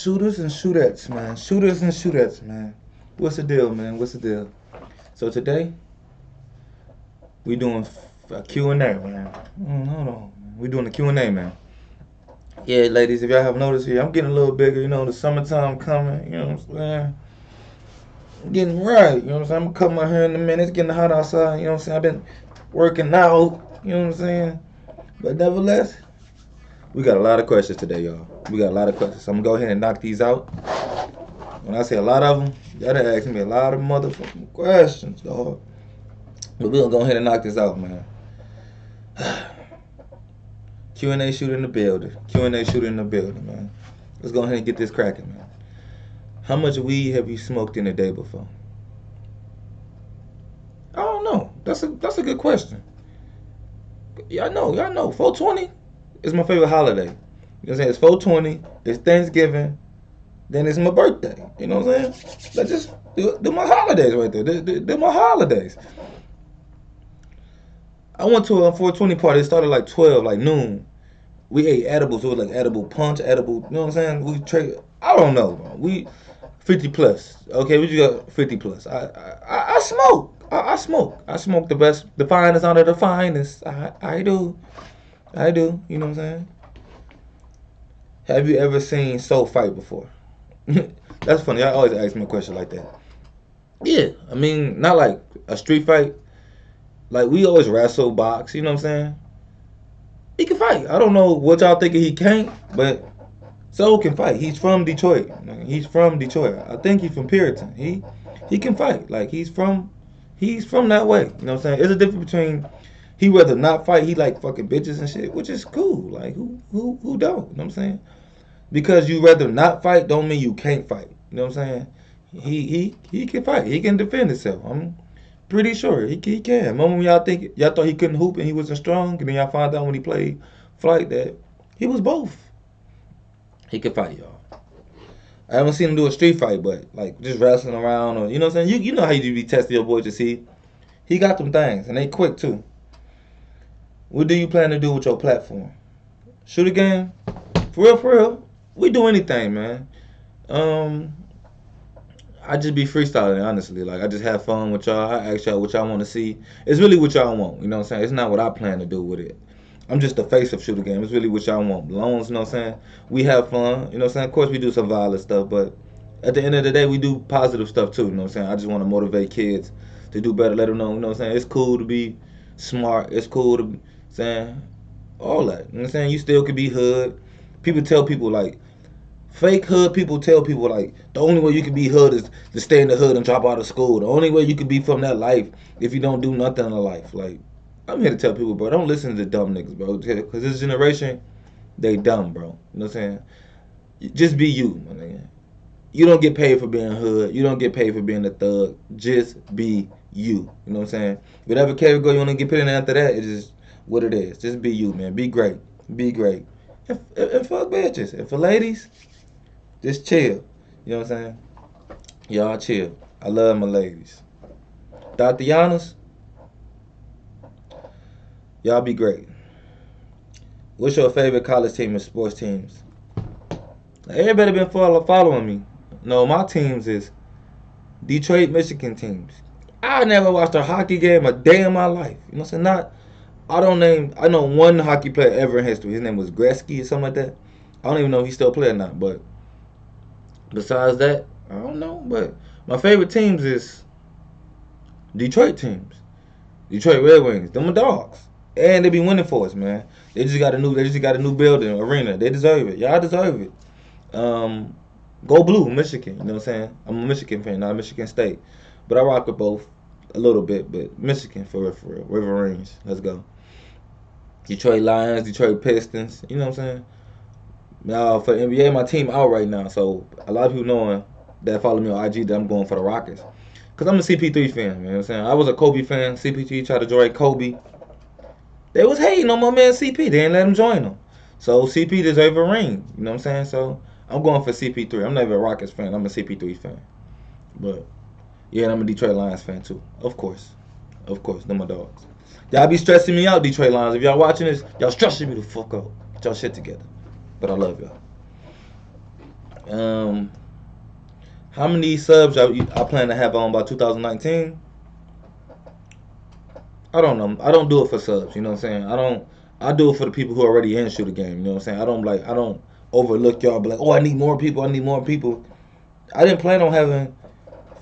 Shooters and shootettes, man. Shooters and shootettes, man. What's the deal, man? What's the deal? So today we doing a Q&A, man. Hold on, man. We doing a Q&A, man. Yeah, ladies, if y'all have noticed here, I'm getting a little bigger. You know, the summertime coming. You know what I'm saying? I'm getting right. You know what I'm saying? I'm gonna cut my hair in a minute. It's getting hot outside. You know what I'm saying? I've been working out. You know what I'm saying? But nevertheless, we got a lot of questions today, y'all. We got a lot of questions. So I'm gonna go ahead and knock these out. When I say a lot of them, y'all done asked me a lot of motherfucking questions, dog. But we gonna go ahead and knock this out, man. Q&A shooter in the building. Q&A shooter in the building, man. Let's go ahead and get this cracking, man. How much weed have you smoked in a day before? I don't know. That's a good question. Y'all know. 420 is my favorite holiday. You know what I'm saying? It's 420. It's Thanksgiving. Then it's my birthday. You know what I'm saying? Let's just do my holidays right there. Do my holidays. I went to a 420 party. It started like 12, like noon. We ate edibles. It was like edible punch, edible. You know what I'm saying? We trade. I don't know, bro. We 50 plus. Okay, we just got 50 plus. I smoke. I smoke. I smoke the best, the finest out of the finest. I do. I do. You know what I'm saying? Have you ever seen Soul fight before? That's funny. I always ask me a question like that. Yeah, I mean, not like a street fight. Like we always wrestle, box. You know what I'm saying? He can fight. I don't know what y'all thinking he can't, but Soul can fight. He's from Detroit. He's from Detroit. I think he's from Puritan. He can fight. Like he's from that way. You know what I'm saying? There's a difference between he rather not fight. He like fucking bitches and shit, which is cool. Like who don't? You know what I'm saying? Because you rather not fight don't mean you can't fight. You know what I'm saying? He can fight. He can defend himself. I'm pretty sure he can. Remember when y'all thought he couldn't hoop and he wasn't strong, and then y'all found out when he played flight that he was both. He could fight, y'all. I haven't seen him do a street fight, but like just wrestling around or you know what I'm saying? You know how you be testing your boy to see. He got them things and they quick too. What do you plan to do with your platform? Shoot a game? For real. We do anything, man. I just be freestyling, honestly. Like I just have fun with y'all. I ask y'all what y'all want to see. It's really what y'all want. You know what I'm saying? It's not what I plan to do with it. I'm just the face of Shoota Game. It's really what y'all want. Loans, you know what I'm saying? We have fun. You know what I'm saying? Of course we do some violent stuff, but at the end of the day we do positive stuff too. You know what I'm saying? I just want to motivate kids to do better. Let them know. You know what I'm saying? It's cool to be smart. It's cool to saying all that. You know what I'm saying? You still could be hood. People tell people like fake hood people tell people like the only way you can be hood is to stay in the hood and drop out of school. The only way you can be from that life if you don't do nothing in life. Like I'm here to tell people, bro, don't listen to dumb niggas, bro. Because this generation, they dumb, bro. You know what I'm saying? Just be you, my nigga. You don't get paid for being hood. You don't get paid for being a thug. Just be you. You know what I'm saying? Whatever category you want to get put in after that, it's just what it is. Just be you, man. Be great. Be great. And fuck bitches. And for ladies, just chill. You know what I'm saying? Y'all chill. I love my ladies. Dr. Giannis, y'all be great. What's your favorite college team and sports teams? Everybody been following me. No, my teams is Detroit, Michigan teams. I never watched a hockey game a day in my life. You know what I'm saying? I know one hockey player ever in history. His name was Gretzky or something like that. I don't even know if he still play or not, but besides that, I don't know. But my favorite teams is Detroit teams. Detroit Red Wings. Them my dogs. And they be winning for us, man. They just got a new building, arena. They deserve it. Y'all deserve it. Go Blue, Michigan. You know what I'm saying? I'm a Michigan fan, not Michigan State. But I rock with both a little bit. But Michigan for real. Wolverines. Let's go. Detroit Lions, Detroit Pistons. You know what I'm saying? Now for NBA, my team out right now. So a lot of people knowing that follow me on IG that I'm going for the Rockets. Because I'm a CP3 fan, you know what I'm saying? I was a Kobe fan. CP3 tried to join Kobe. They was hating on my man CP. They didn't let him join them. So CP deserve a ring. You know what I'm saying? So I'm going for CP3. I'm not even a Rockets fan. I'm a CP3 fan. But yeah, and I'm a Detroit Lions fan too. Of course. They're my dogs. Y'all be stressing me out, Detroit Lions. If y'all watching this, y'all stressing me the fuck out. Get y'all shit together. But I love y'all. Um, how many subs I plan to have on by 2019? I don't know. I don't do it for subs. You know what I'm saying? I don't. I do it for the people who are already in Shoota game. You know what I'm saying? I don't overlook y'all. Be like, oh, I need more people. I need more people. I didn't plan on having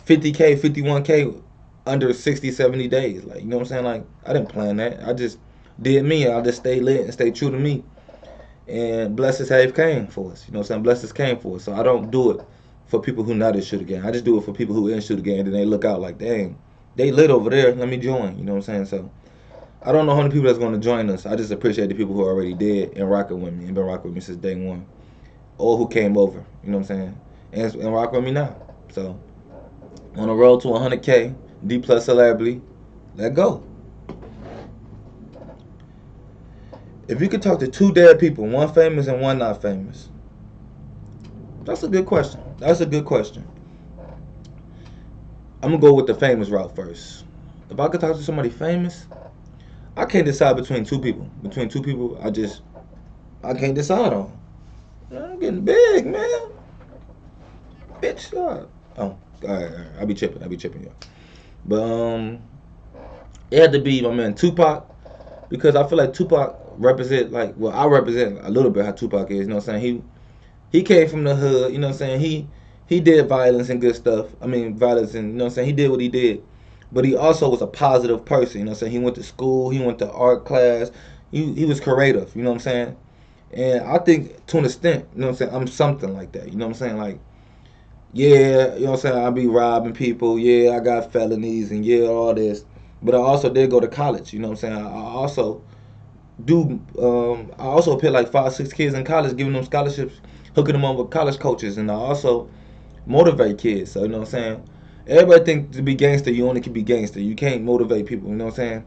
50K, 51K under 60, 70 days. Like, you know what I'm saying? Like, I didn't plan that. I just did me. I just stayed lit and stayed true to me. And blessings have came for us. You know what I'm saying? Blessings came for us. So I don't do it for people who not in Shoota game. I just do it for people who in Shoota game. And then they look out like, dang, they lit over there. Let me join. You know what I'm saying? So I don't know how many people that's going to join us. I just appreciate the people who are already dead and rocking with me and been rocking with me since day one, or who came over. You know what I'm saying? And rock with me now. So on the road to 100K, D plus celebrity, let go. If you could talk to two dead people, one famous and one not famous, that's a good question. That's a good question. I'm gonna go with the famous route first. If I could talk to somebody famous, I can't decide between two people. Between two people, I can't decide on. I'm getting big, man. Bitch, oh, all right. I be chipping, y'all. But it had to be my man Tupac, because I feel like Tupac represent, like, well, I represent a little bit how Tupac is. You know what I'm saying? He came from the hood. You know what I'm saying? He did violence and good stuff. I mean, violence and, you know what I'm saying? He did what he did. But he also was a positive person. You know what I'm saying? He went to school. He went to art class. He was creative. You know what I'm saying? And I think to an extent, you know what I'm saying, I'm something like that. You know what I'm saying? Like, yeah, you know what I'm saying, I be robbing people. Yeah, I got felonies and yeah, all this. But I also did go to college. You know what I'm saying? I also put like 5, 6 kids in college, giving them scholarships, hooking them up with college coaches, and I also motivate kids. So you know what I'm saying? Everybody think to be gangster, you only can be gangster. You can't motivate people. You know what I'm saying?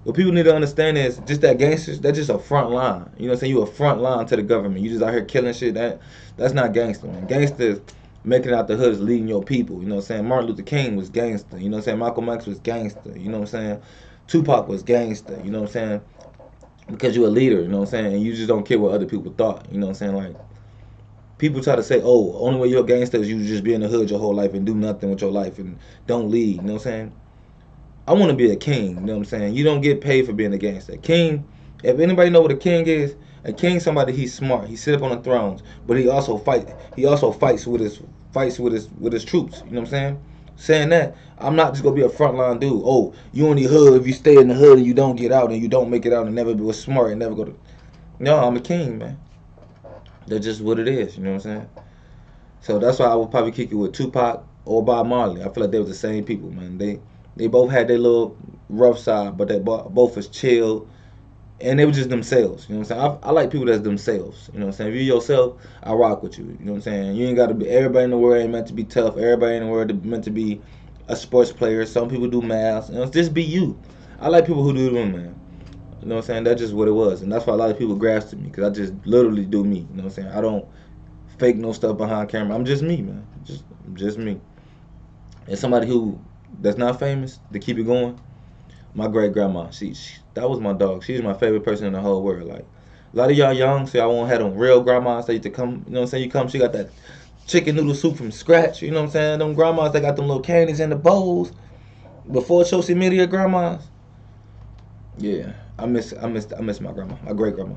What people need to understand is just that gangsters, that's just a front line. You know what I'm saying? You a front line to the government. You just out here killing shit. That's not gangster, man. Gangsters making it out the hood is leading your people. You know what I'm saying? Martin Luther King was gangster. You know what I'm saying? Malcolm X was gangster. You know what I'm saying? Tupac was gangster. You know what I'm saying? Because you're a leader. You know what I'm saying? And you just don't care what other people thought. You know what I'm saying? Like, people try to say, oh, only way you're a gangster is you just be in the hood your whole life and do nothing with your life and don't lead. You know what I'm saying? I want to be a king. You know what I'm saying? You don't get paid for being a gangster. King, if anybody know what a king is, a king somebody, he's smart. He sit up on the thrones, but he also fight. He also fights with his troops. You know what I'm saying? Saying that, I'm not just gonna be a frontline dude. Oh, you only hood if you stay in the hood and you don't get out and you don't make it out and never be smart and never go to. No, I'm a king, man. That's just what it is. You know what I'm saying? So that's why I would probably kick it with Tupac or Bob Marley. I feel like they was the same people, man. They both had their little rough side, but they both was chill, and they were just themselves. You know what I'm saying? I like people that's themselves. You know what I'm saying? If you yourself, I rock with you. You know what I'm saying? You ain't got to be. Everybody in the world ain't meant to be tough. Everybody in the world is meant to be a sports player. Some people do math. You know, just be you. I like people who do them, man. You know what I'm saying? That's just what it was, and that's why a lot of people grasped me, because I just literally do me. You know what I'm saying? I don't fake no stuff behind camera. I'm just me, man. Just me. And somebody who that's not famous, to keep it going, my great grandma. She that was my dog. She's my favorite person in the whole world. Like, a lot of y'all young, so y'all won't have them real grandmas that used to come. You know what I'm saying? You come, she got that chicken noodle soup from scratch. You know what I'm saying? Them grandmas, they got them little candies in the bowls. Before social media grandmas. Yeah, I miss my grandma, my great grandma.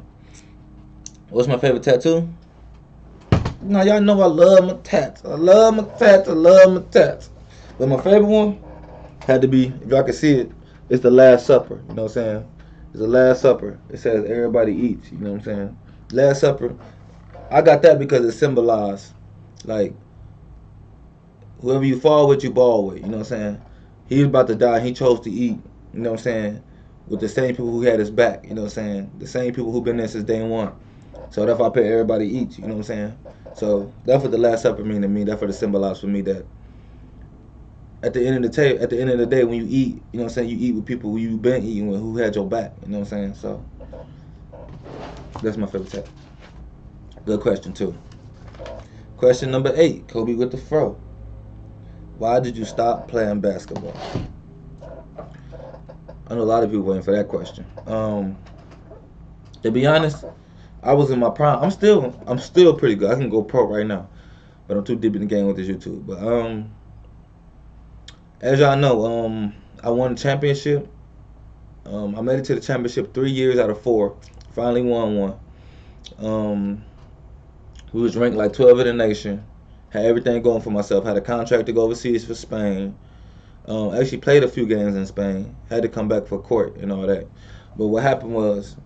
What's my favorite tattoo? Now y'all know I love my tats. I love my tats. I love my tats. But my favorite one had to be, if y'all can see it, it's the Last Supper. You know what I'm saying? It's the Last Supper. It says everybody eats. You know what I'm saying? Last Supper. I got that because it symbolized, like, whoever you fall with, you ball with. You know what I'm saying? He was about to die. He chose to eat. You know what I'm saying? With the same people who had his back. You know what I'm saying? The same people who been there since day one. So that's why I put everybody eats. You know what I'm saying? So that's what the Last Supper mean to me. That's what it symbolized for me, that at the end of the day, when you eat, you know what I'm saying, you eat with people who you been eating with, who had your back. You know what I'm saying? So that's my favorite tip. Good question too. Question number 8, Kobe with the fro. Why did you stop playing basketball? I know a lot of people waiting for that question. To be honest, I was in my prime. I'm still pretty good. I can go pro right now. but I'm too deep in the game with this YouTube. But as y'all know, I won the championship. I made it to the championship 3 years out of 4. Finally won one. Um, we was ranked like 12 in the nation. Had everything going for myself. Had a contract to go overseas for Spain. Actually played a few games in Spain. Had to come back for court and all that. But what happened was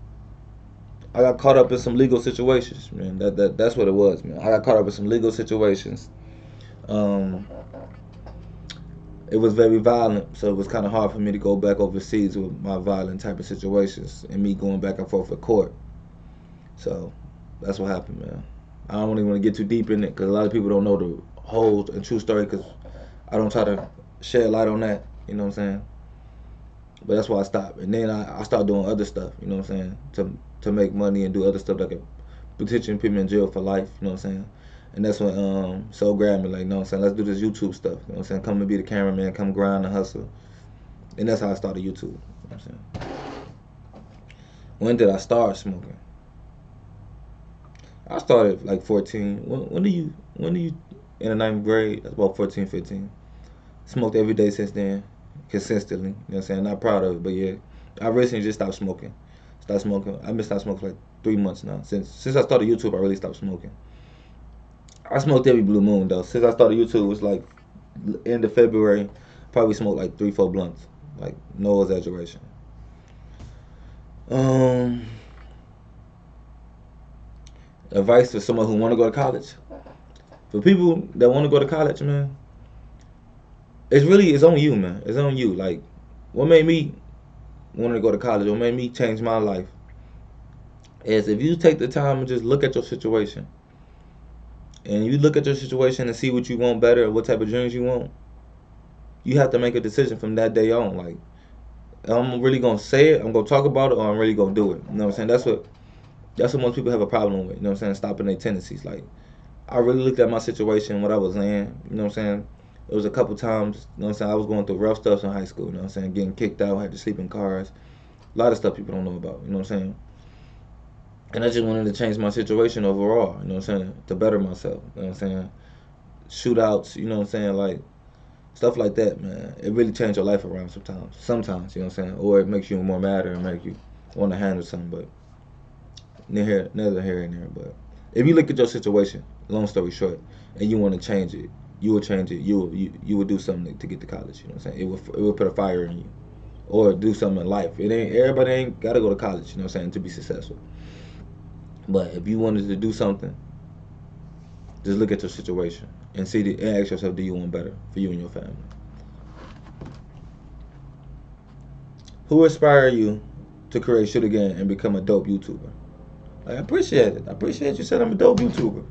I got caught up in some legal situations, man. That's what it was, man. I got caught up in some legal situations. Um, it was very violent, so it was kind of hard for me to go back overseas with my violent type of situations and me going back and forth with court. So that's what happened, man. I don't really want to get too deep in it because a lot of people don't know the whole and true story because I don't try to shed light on that. You know what I'm saying? But that's why I stopped. And then I started doing other stuff. You know what I'm saying? To make money and do other stuff that could potentially put me in jail for life. You know what I'm saying? And that's when Soul grabbed me like, you know what I'm saying? Let's do this YouTube stuff. You know what I'm saying? Come and be the cameraman. Come grind and hustle. And that's how I started YouTube. You know what I'm saying? When did I start smoking? I started like 14. When do you in the ninth grade? That's about 14, 15. Smoked every day since then, consistently. You know what I'm saying? Not proud of it, but yeah. I recently just stopped smoking. Stopped smoking. I've been stopped smoking for like 3 months now. Since I started YouTube, I really stopped smoking. I smoked every blue moon though. Since I started YouTube, it was like end of February. Probably smoked like 3, 4 blunts. Like no exaggeration. Um, Advice for someone who want to go to college. For people that want to go to college, man, it's on you, man. It's on you. Like, what made me want to go to college? What made me change my life? Is if you take the time and just look at your situation, and you look at your situation and see what you want better, and what type of dreams you want, you have to make a decision from that day on. Like, I'm really gonna say it, I'm gonna talk about it, or I'm really gonna do it. You know what I'm saying? That's what most people have a problem with. You know what I'm saying? Stopping their tendencies. Like, I really looked at my situation, what I was in. You know what I'm saying? It was a couple times, you know what I'm saying? I was going through rough stuff in high school, you know what I'm saying? Getting kicked out, had to sleep in cars. A lot of stuff people don't know about, you know what I'm saying? And I just wanted to change my situation overall, you know what I'm saying? To better myself, you know what I'm saying? Shootouts, you know what I'm saying? Like, stuff like that, man. It really changed your life around sometimes. Sometimes, you know what I'm saying? Or it makes you more madder and make you want to handle something, but neither here and there. But if you look at your situation, long story short, and you want to change it, you will change it. You will do something to get to college. You know what I'm saying? It will put a fire in you, or do something in life. It ain't everybody ain't gotta go to college. You know what I'm saying? To be successful. But if you wanted to do something, just look at your situation and and ask yourself, do you want better for you and your family? Who inspired you to create Shoot Again and become a dope YouTuber? I appreciate it. I appreciate you said I'm a dope YouTuber.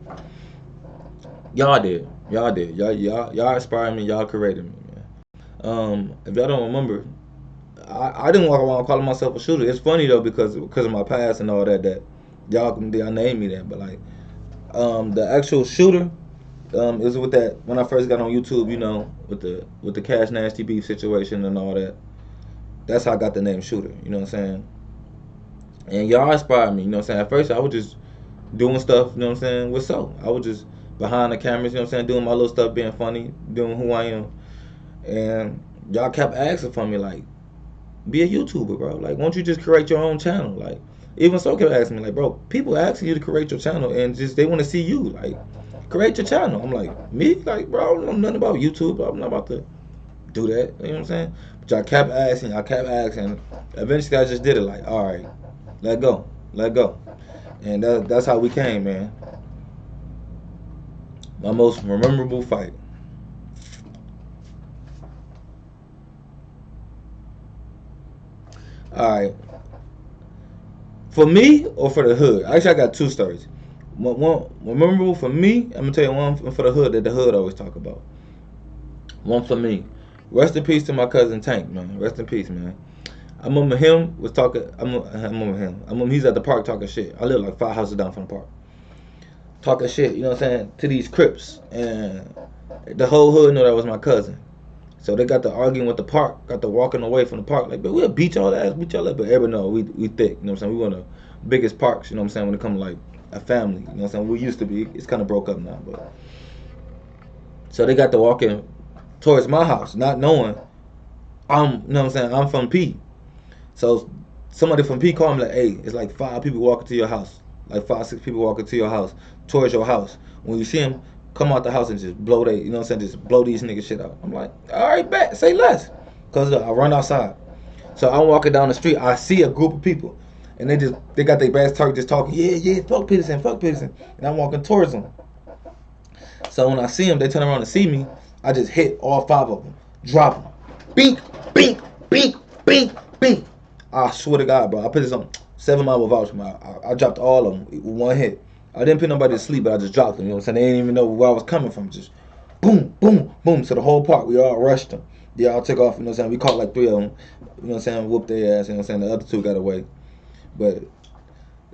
Y'all did. Y'all did. Y'all inspired me. Y'all created me, man. If y'all don't remember, I didn't walk around calling myself a shooter. It's funny though because of my past and all that y'all named me that. But like the actual shooter is with that when I first got on YouTube. You know, with the Cash Nasty beef situation and all that. That's how I got the name Shooter. You know what I'm saying? And y'all inspired me. You know what I'm saying? At first I was just doing stuff. You know what I'm saying? With I was just behind the cameras. You know what I'm saying? Doing my little stuff, being funny, doing who I am. And y'all kept asking for me like, be a YouTuber, bro. Like, won't you just create your own channel? Like, even so kept asking me, like, bro, people asking you to create your channel and just they want to see you. Like, create your channel. I'm like, me? Like, bro, I don't know nothing about YouTube. I'm not about to do that. You know what I'm saying? But y'all kept asking, Eventually I just did it like, all right, let go. Let go. And that's how we came, man. My most memorable fight. All right. For me or for the hood? Actually, I got two stories. One memorable for me. I'm gonna tell you one for the hood that the hood always talk about. One for me. Rest in peace to my cousin Tank, man. Rest in peace, man. I remember him was talking. I remember him. I remember he's at the park talking shit. I live like 5 houses down from the park. Talking shit, you know what I'm saying, to these Crips, and the whole hood knew that was my cousin. So they got to arguing with the park, got to walking away from the park. Like, but we'll beat y'all ass, But everybody know we thick, you know what I'm saying? We one of the biggest parks, you know what I'm saying, when it comes to like a family, you know what I'm saying? We used to be, it's kind of broke up now, but So they got to walking towards my house, not knowing you know what I'm saying, I'm from P. So somebody from P called me like, hey, it's like 5 people walking to your house. Like 5, 6 people walking to your house, towards your house. When you see them, come out the house and just blow you know what I'm saying, just blow these niggas shit out. I'm like, all right, bet, say less. Because I run outside. So I'm walking down the street, I see a group of people. And they got their bass target just talking, yeah, fuck Peterson, fuck Peterson. And I'm walking towards them. So when I see them, they turn around and see me. I just hit all 5 of them. Drop them. Bink, bink, bink, bink, bink. I swear to God, bro. I put this on 7 Mile with voucher, man. I dropped all of them with one hit. I didn't put nobody to sleep, but I just dropped them. You know what I'm saying? They didn't even know where I was coming from. Just boom, boom, boom. So the whole park, we all rushed them. They all took off. You know what I'm saying? We caught like 3 of them. You know what I'm saying? Whooped their ass. You know what I'm saying? The other 2 got away. But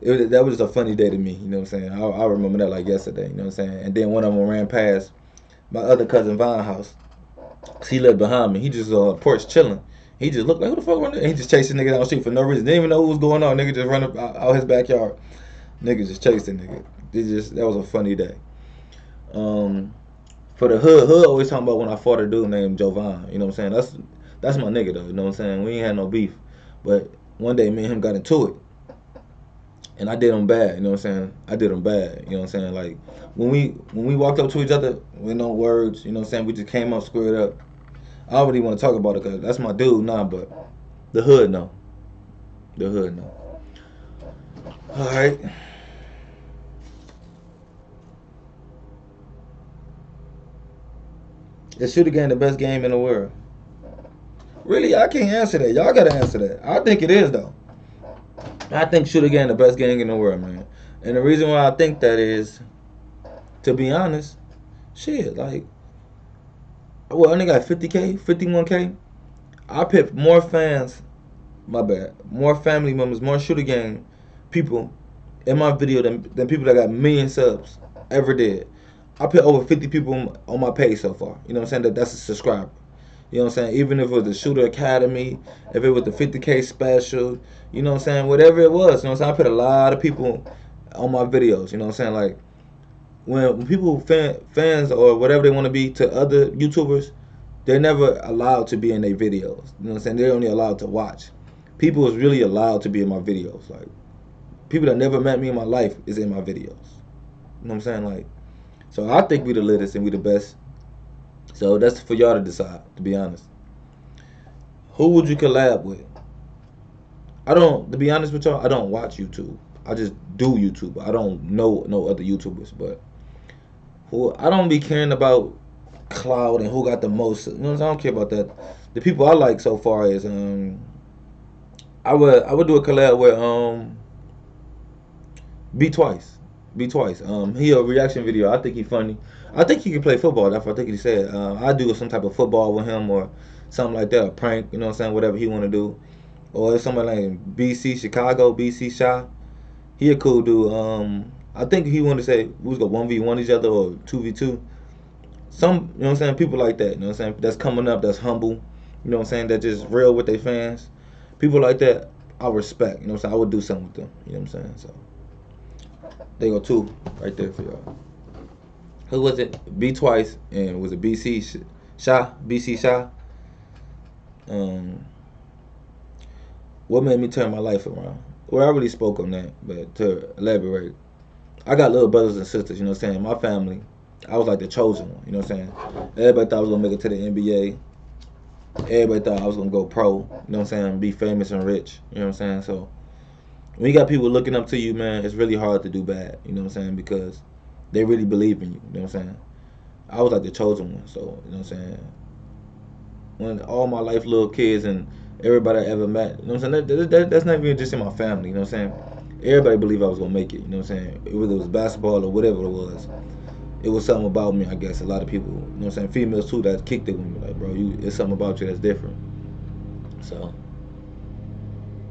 that was just a funny day to me. You know what I'm saying? I remember that like yesterday. You know what I'm saying? And then one of them ran past my other cousin Vine's house. He lived behind me. He just porch chilling. He just looked like, who the fuck running? He just chased the nigga down the street for no reason. Didn't even know what was going on. Nigga just run up out his backyard. Nigga just chased the nigga. That was a funny day. For the hood always talking about when I fought a dude named Jovan. You know what I'm saying? That's my nigga though. You know what I'm saying? We ain't had no beef. But one day me and him got into it. And I did him bad, you know what I'm saying? I did him bad, you know what I'm saying? Like, when we walked up to each other with no words, you know what I'm saying? We just came up, squared up. I don't really want to talk about it because that's my dude, but the hood, no. The hood, no. All right. Is Shoota game the best game in the world? Really, I can't answer that. Y'all got to answer that. I think it is, though. I think Shoota game the best game in the world, man. And the reason why I think that is, to be honest, shit, like, well, I only got 50K, 51K. I picked more fans, more family members, more Shoota game people in my video than people that got million subs ever did. I put over 50 people on my page so far. You know what I'm saying? That's a subscriber. You know what I'm saying? Even if it was the Shoota Academy, if it was the 50K special, you know what I'm saying? Whatever it was, you know what I'm saying? I put a lot of people on my videos. You know what I'm saying? Like, when people fans or whatever they want to be to other YouTubers, they're never allowed to be in their videos. You know what I'm saying? They're only allowed to watch. People is really allowed to be in my videos. Like, people that never met me in my life is in my videos. You know what I'm saying? Like, so I think we the latest and we the best. So that's for y'all to decide, to be honest. Who would you collab with? To be honest with y'all, I don't watch YouTube. I just do YouTube. I don't know no other YouTubers, but I don't be caring about cloud and who got the most. You know what I'm saying? I don't care about that. The people I like so far is I would do a collab with Be Twice. Be Twice. He a reaction video. I think he funny. I think he can play football. That's what I think he said. I do some type of football with him or something like that, a prank. You know what I'm saying? Whatever he want to do. Or if somebody like BC Chicago, BC Shy, he a cool dude. I think he want to say we was gonna 1v1 each other or 2v2. Some, you know what I'm saying, people like that, you know what I'm saying, that's coming up, that's humble, you know what I'm saying, that just real with their fans. People like that, I respect, you know what I'm saying, I would do something with them, you know what I'm saying, so. There go 2 right there for y'all. Who was it? Be Twice, and was it BC Shy? BC Shy? What made me turn my life around? Well, I already spoke on that, but to elaborate, I got little brothers and sisters, you know what I'm saying, my family. I was like the chosen one, you know what I'm saying? Everybody thought I was gonna make it to the NBA. Everybody thought I was gonna go pro, you know what I'm saying? Be famous and rich, you know what I'm saying? So when you got people looking up to you, man, it's really hard to do bad, you know what I'm saying? Because they really believe in you, you know what I'm saying? I was like the chosen one, so, you know what I'm saying? When all my life, little kids and everybody I ever met, you know what I'm saying? That's not even just in my family, you know what I'm saying? Everybody believed I was gonna make it, you know what I'm saying? Whether it was basketball or whatever it was. It was something about me, I guess. A lot of people, you know what I'm saying, females too, that kicked it with me. Like, bro, it's something about you that's different. So,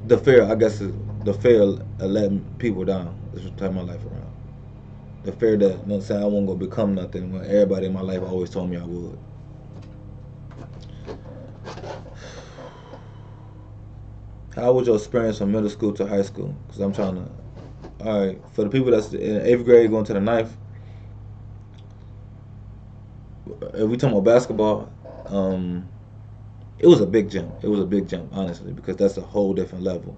the fear, I guess, is the fear of letting people down is what turned my life around. The fear that, you know what I'm saying, I wasn't going to become nothing when everybody in my life always told me I would. How was your experience from middle school to high school? Because I'm trying to, all right, for the people that's in 8th grade going to the 9th, If we talking about basketball, um, it was a big jump. It was a big jump, honestly, because that's a whole different level.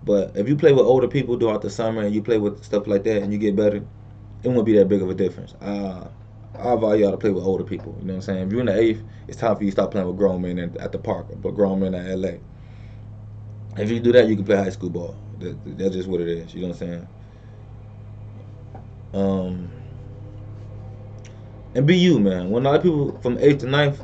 But if you play with older people throughout the summer and you play with stuff like that and you get better, it won't be that big of a difference. I value y'all to play with older people. You know what I'm saying? If you're in the eighth, it's time for you to stop playing with grown men at the park, but grown men at LA. If you do that, you can play high school ball. That's just what it is. You know what I'm saying? Um, and be you, man. When a lot of people from eighth to ninth,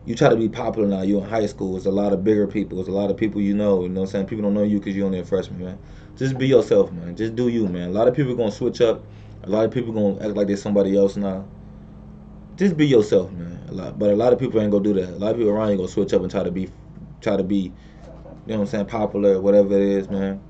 you try to be popular now. You in high school. It's a lot of bigger people. It's a lot of people you know. You know what I'm saying? People don't know you because you're only a freshman, man. Just be yourself, man. Just do you, man. A lot of people gonna switch up. A lot of people gonna act like they're somebody else now. Just be yourself, man. But a lot of people ain't gonna do that. A lot of people around you gonna switch up and try to be, you know what I'm saying, popular, whatever it is, man.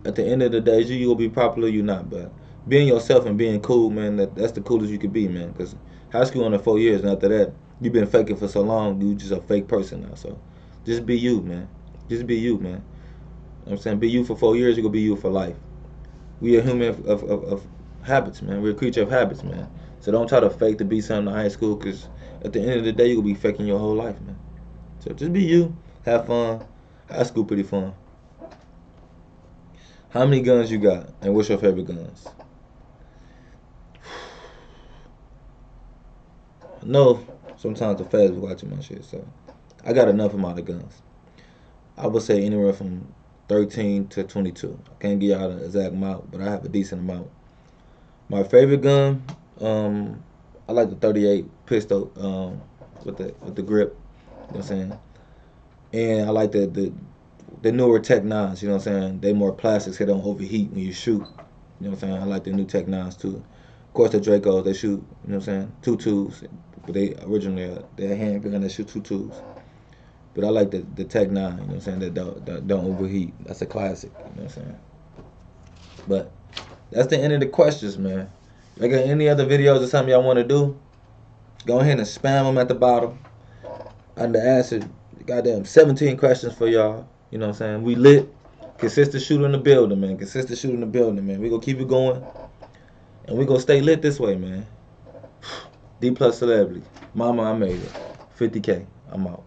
At the end of the day, you will be popular, you not. But being yourself and being cool, man, that's the coolest you could be, man. Because high school only 4 years, and after that, you've been faking for so long, you just a fake person now. So just be you, man. Just be you, man. You know what I'm saying? Be you for 4 years, you're gonna be you for life. We are human of habits, man. We're a creature of habits, man. So don't try to fake to be something in high school, because at the end of the day, you're gonna be faking your whole life, man. So just be you, have fun. High school pretty fun. How many guns you got, and what's your favorite guns? No, sometimes the feds be watching my shit, so I got enough amount of guns. I would say anywhere from 13 to 22. I can't give y'all the exact amount, but I have a decent amount. My favorite gun, I like the 38 pistol, with the grip. You know what I'm saying? And I like the newer Tech Nines. You know what I'm saying? They more plastics, so they don't overheat when you shoot. You know what I'm saying? I like the new Tech Nines too. Of course, the Dracos, they shoot. You know what I'm saying? Two twos, but they originally they're handgun that shoot two twos. But I like the Tech Nine. You know what I'm saying? That don't overheat. That's a classic. You know what I'm saying? But that's the end of the questions, man. If I got any other videos or something y'all want to do, go ahead and spam them at the bottom. I done answered goddamn 17 questions for y'all. You know what I'm saying? We lit. Consistent shooter in the building, man. Consistent shooter in the building, man. We gonna keep it going, and we gonna stay lit this way, man. D plus celebrity. Mama, I made it. 50K. I'm out.